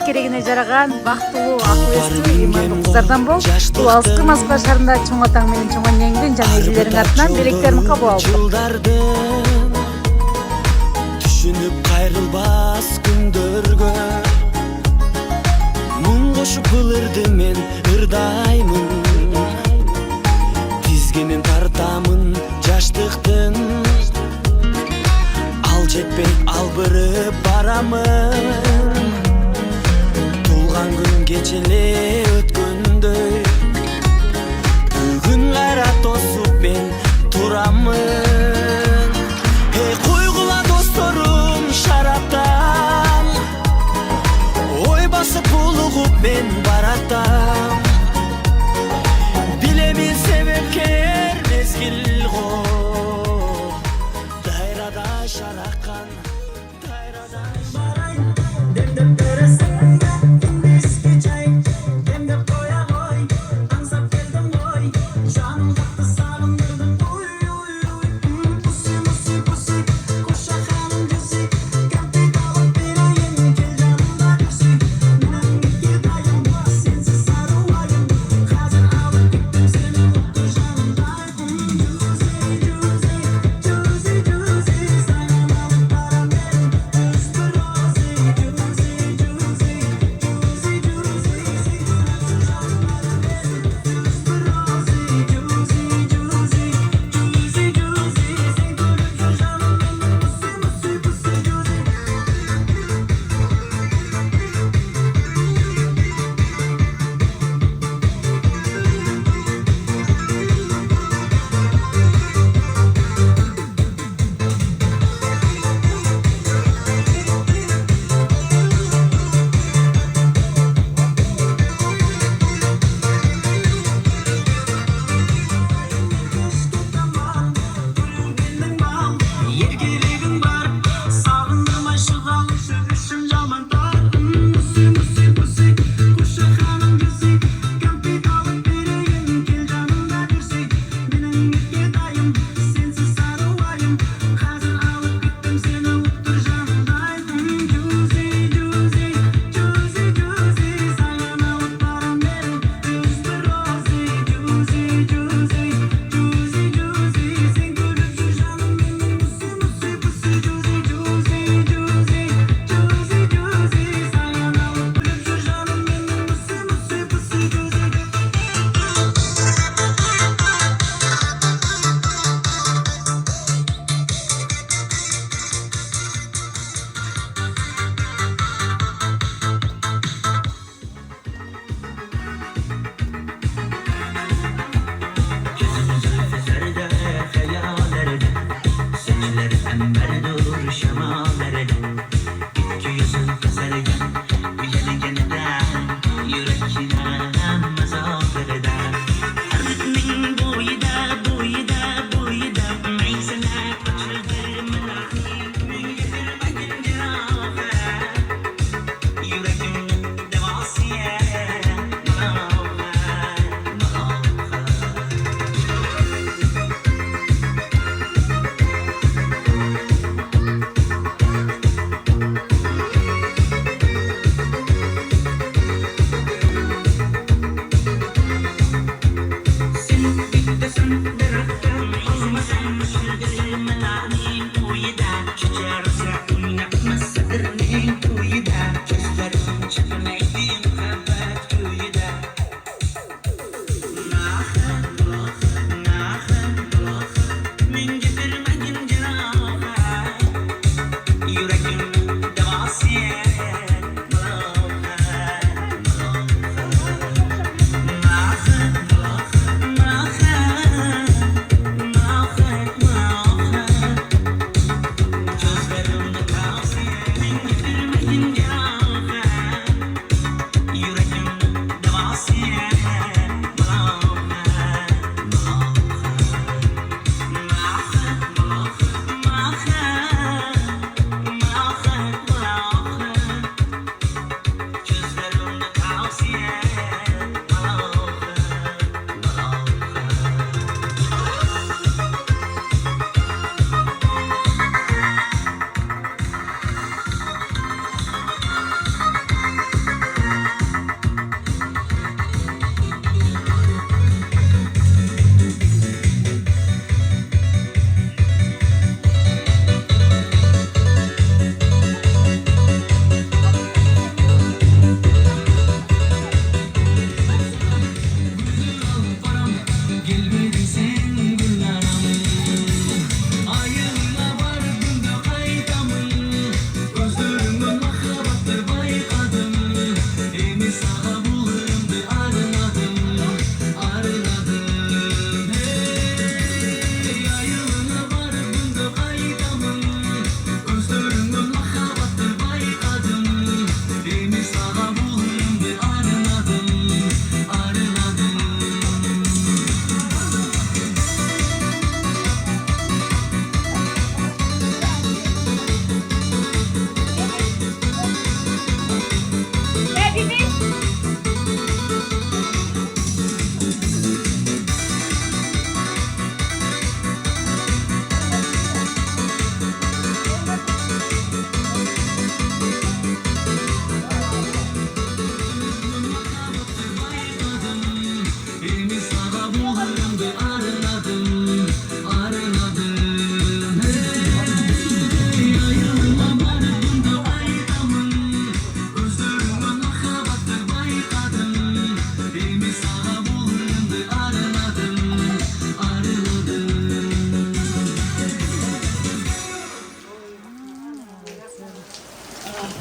керегине жараган бактылуу, акыл эстүү, ыймандуу кыздардан бол. Бул алыскы Москва шаарында чоң атаң менен чоң энеңдин жана элелериң атынан белектерин кабыл алдым. Түшүнүп кайрылбас күндөргө муң кошуп ырды мен ырдаймын, тизгенин тартамын жаштыктын, ал жетпей албырып барамын. Тулган күн кечеле өткөндөй, бүгүн кайра тосуп мен турамын. Койгула досторум шараптан, ой басып булугуп мен баратам. Билемин себепкер мезгил го, дайрада шараккан, дайрада шарайын. Демдеп бересиң эски чай, демдеп коя кой, аңсап келдим гой, жаным катты сагындырдым.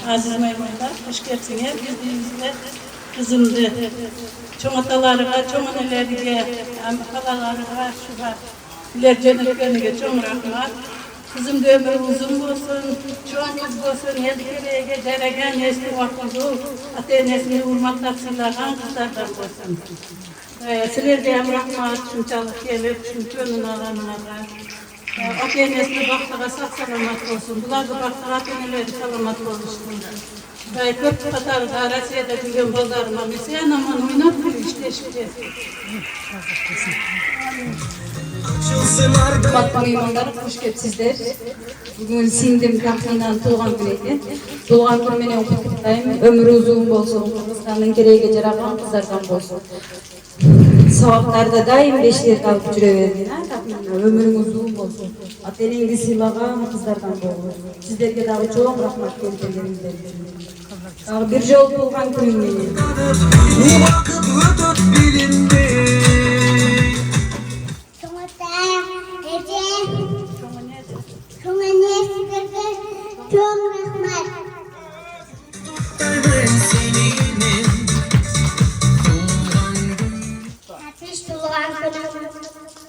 aziz mehmanlar, hoş geldiniz. Bizimizde kızımdı. Çoğun atalarına, çoğun annelerine, halalarına, şuha, iler cennetlerine çok rahmat. Kızım da ömrü uzun olsun, çoğun kız olsun, yedikereye deregen nesli vakıfı, ata-enesini hurmatlatsınlardan kızlardan olsun. Sizler de hem rahmat, şunçalık gelip, şunçonun alanına da. Ata-enesini baktığa sağ-salamat olsun, bular da baktığa ata-eneleri salamat olsun. Köp Katar'da, Rusya'da tügen bazarıma, mesela aman oynatmıyor işte şimdi. Batman mehmanlar, hoş geldinizler. Bugün singlim tahminan tuğan güneydi. Tuğan gün meni okuttayım. Ömrü uzun bolsun, Kırgızstan'ın gereği jaragан kızlardan bolsun. Savaktlarda daim beşler kalıp жүрөбердин, tahminan ömrün uzun bolsun. Ata-enеңди сыйлаган kızlardan bolsun. Sizlerge dagы чоң рахмат келтиргениңиздер үчүн. Дагы бир жолу туган күнүң менен. Vakit ötüp bilinmez. Çok rahmet. Ateş tuğan kınım,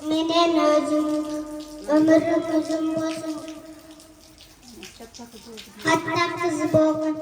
menen özüm, ömrüm uzun olsun. Hatta kız boğun.